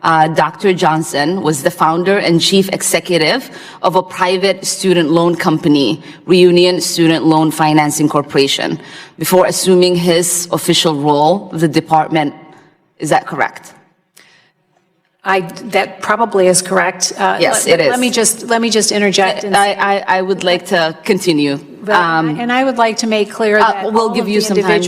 Dr. Johnson was the founder and chief executive of a private student loan company, Reunion Student Loan Financing Corporation, before assuming his official role with the department. Is that correct? That probably is correct. Yes, it is. Let me just interject. I would like to continue. And I would like to make clear that we'll give you some time.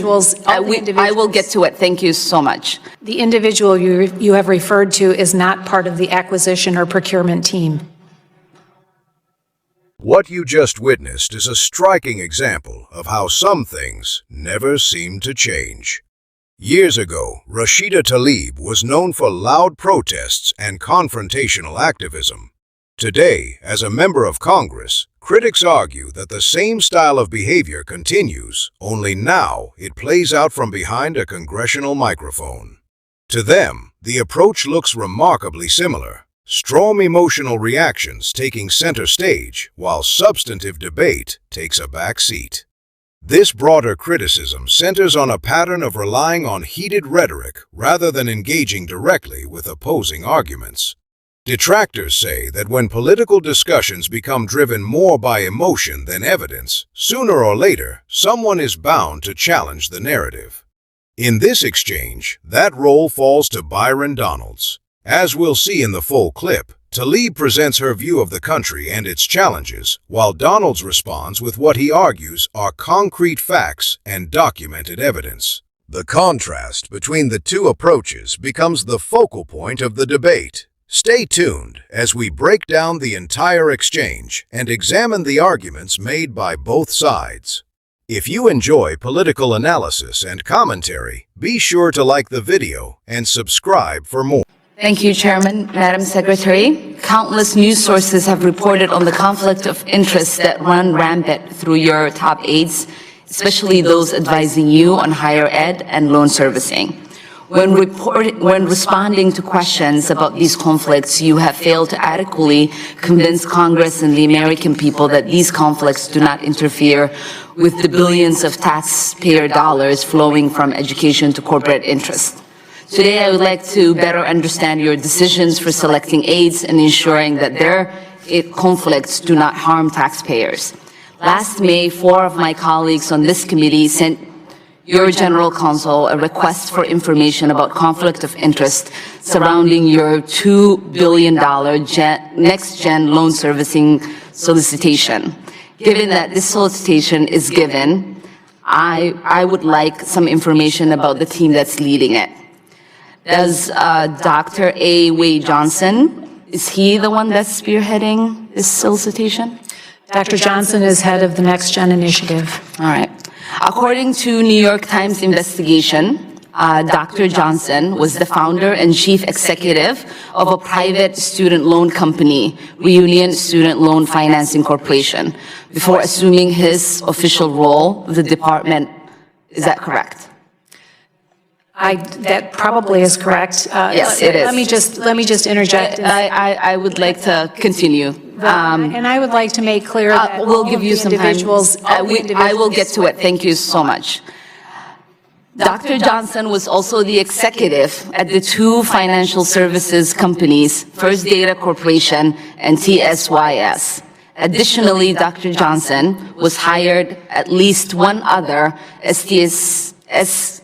I will get to it. Thank you so much. The individual you have referred to is not part of the acquisition or procurement team. What you just witnessed is a striking example of how some things never seem to change. Years ago, Rashida Tlaib was known for loud protests and confrontational activism. Today, as a member of Congress, critics argue that the same style of behavior continues, only now it plays out from behind a congressional microphone. To them, the approach looks remarkably similar: strong emotional reactions taking center stage while substantive debate takes a back seat. This broader criticism centers on a pattern of relying on heated rhetoric rather than engaging directly with opposing arguments. Detractors say that when political discussions become driven more by emotion than evidence, sooner or later, someone is bound to challenge the narrative. In this exchange, that role falls to Byron. As we'll see in the full clip, Tlaib presents her view of the country and its challenges, while Donalds responds with what he argues are concrete facts and documented evidence. The contrast between the two approaches becomes the focal point of the debate. Stay tuned as we break down the entire exchange and examine the arguments made by both sides. If you enjoy political analysis and commentary, be sure to like the video and subscribe for more. Thank you, Chairman. Madam Secretary, countless news sources have reported on the conflict of interest that run rampant through your top aides, especially those advising you on higher ed and loan servicing. When responding to questions about these conflicts, you have failed to adequately convince Congress and the American people that these conflicts do not interfere with the billions of taxpayer dollars flowing from education to corporate interest. Today, I would like to better understand your decisions for selecting aides and ensuring that their conflicts do not harm taxpayers. Last May, 4 of my colleagues on this committee sent your General Counsel a request for information about conflict of interest surrounding your $2 billion next-gen loan servicing solicitation. Given that this solicitation is given, I would like some information about the team that's leading it. Does Dr. A. Wade Johnson, is he the one that's spearheading this solicitation? Dr. Johnson is head of the Next Gen Initiative. All right. According to New York Times investigation, Dr. Johnson was the founder and chief executive of a private student loan company, Reunion Student Loan Financing Corporation, before assuming his official role with the department. Is that correct? That probably is correct. Yes, it is. Let me just interject. I would like to continue. And I would like to make clear that we'll give you some time. I will get to it. Thank you so much. Dr. Johnson was also the executive at the two financial services companies, First Data Corporation and TSYS. Additionally, Dr. Johnson was hired at least one other TSYS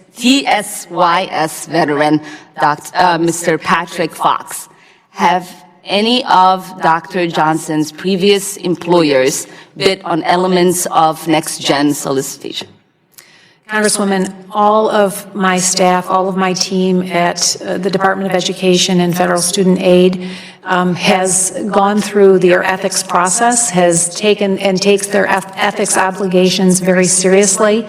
veteran, Mr. Patrick Fox. Have any of Dr. Johnson's previous employers bid on elements of next-gen solicitation? Congresswoman, all of my staff, all of my team at the Department of Education and Federal Student Aid has gone through their ethics process, has taken and takes their ethics obligations very seriously.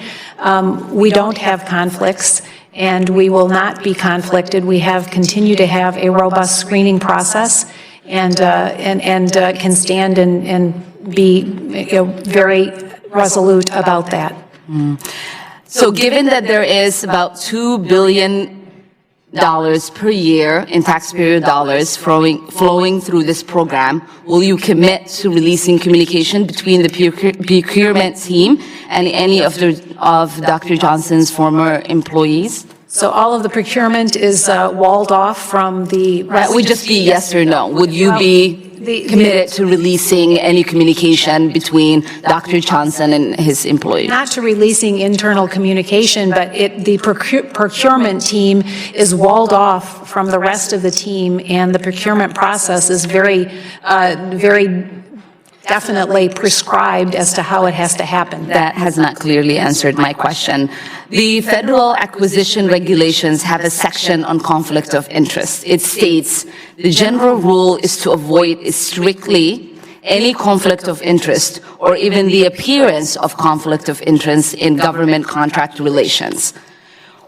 We don't have conflicts, and we will not be conflicted. We continue to have a robust screening process, and can stand and be very resolute about that. So given that there is about $2 billion per year in taxpayer dollars flowing through this program, will you commit to releasing communication between the procurement team and any of Dr. Johnson's former employees? So all of the procurement is walled off from the That rest would of just the be team? yes or no. Would you be committed to releasing any communication between Dr. Johnson and his employees? Not to releasing internal communication, but the procurement team is walled off from the rest of the team, and the procurement process is very definitely prescribed as to how it has to happen. That has not clearly answered my question. The federal acquisition regulations have a section on conflict of interest. It states the general rule is to avoid strictly any conflict of interest or even the appearance of conflict of interest in government contract relations.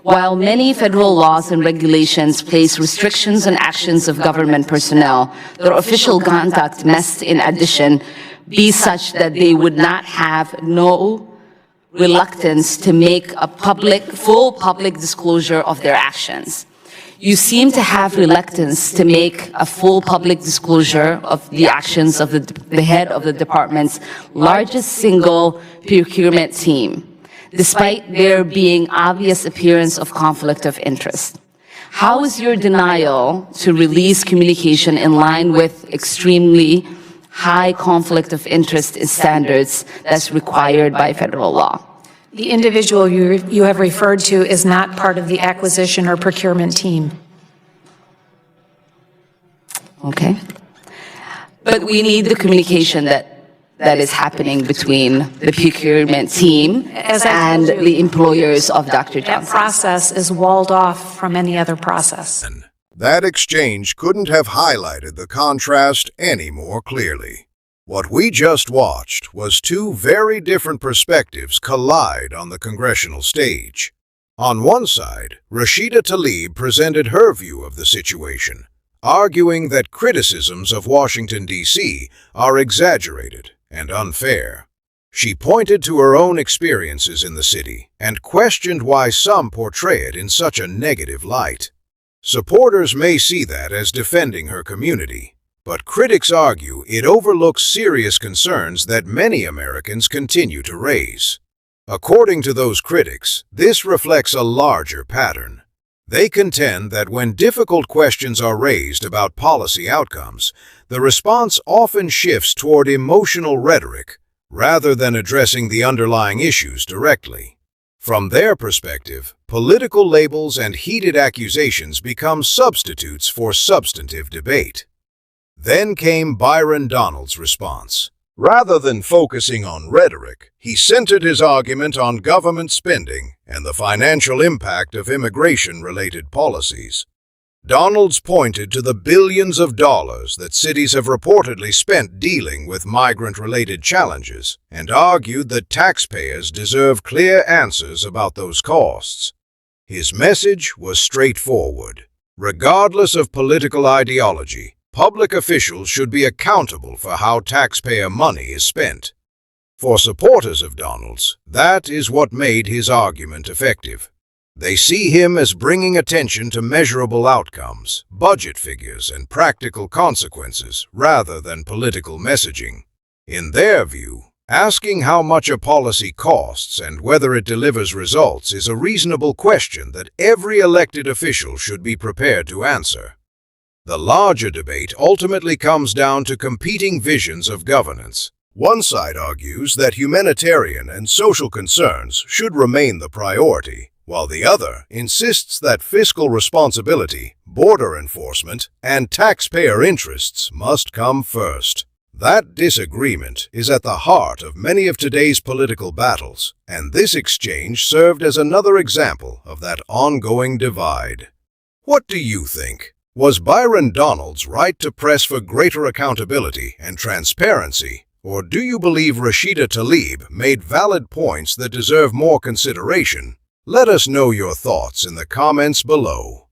While many federal laws and regulations place restrictions on actions of government personnel, their official conduct must, in addition, be such that they would not have no reluctance to make a full public disclosure of their actions. You seem to have reluctance to make a full public disclosure of the actions of the head of the department's largest single procurement team, despite there being obvious appearance of conflict of interest. How is your denial to release communication in line with extremely high conflict of interest standards that's required by federal law? The individual you have referred to is not part of the acquisition or procurement team. Okay. But we need the communication that is happening between the procurement team and the employers of Dr. That Johnson. process is walled off from any other process. That exchange couldn't have highlighted the contrast any more clearly. What we just watched was two very different perspectives collide on the congressional stage. On one side, Rashida Tlaib presented her view of the situation, arguing that criticisms of Washington, D.C. are exaggerated and unfair. She pointed to her own experiences in the city and questioned why some portray it in such a negative light. Supporters may see that as defending her community, but critics argue it overlooks serious concerns that many Americans continue to raise. According to those critics, this reflects a larger pattern. They contend that when difficult questions are raised about policy outcomes, the response often shifts toward emotional rhetoric rather than addressing the underlying issues directly. From their perspective, political labels and heated accusations become substitutes for substantive debate. Then came Byron Donald's response. Rather than focusing on rhetoric, he centered his argument on government spending and the financial impact of immigration-related policies. Donalds pointed to the billions of dollars that cities have reportedly spent dealing with migrant-related challenges and argued that taxpayers deserve clear answers about those costs. His message was straightforward. Regardless of political ideology, public officials should be accountable for how taxpayer money is spent. For supporters of Donalds, that is what made his argument effective. They see him as bringing attention to measurable outcomes, budget figures, and practical consequences rather than political messaging. In their view, asking how much a policy costs and whether it delivers results is a reasonable question that every elected official should be prepared to answer. The larger debate ultimately comes down to competing visions of governance. One side argues that humanitarian and social concerns should remain the priority, while the other insists that fiscal responsibility, border enforcement, and taxpayer interests must come first. That disagreement is at the heart of many of today's political battles, and this exchange served as another example of that ongoing divide. What do you think? Was Byron Donalds right to press for greater accountability and transparency, or do you believe Rashida Tlaib made valid points that deserve more consideration? Let us know your thoughts in the comments below.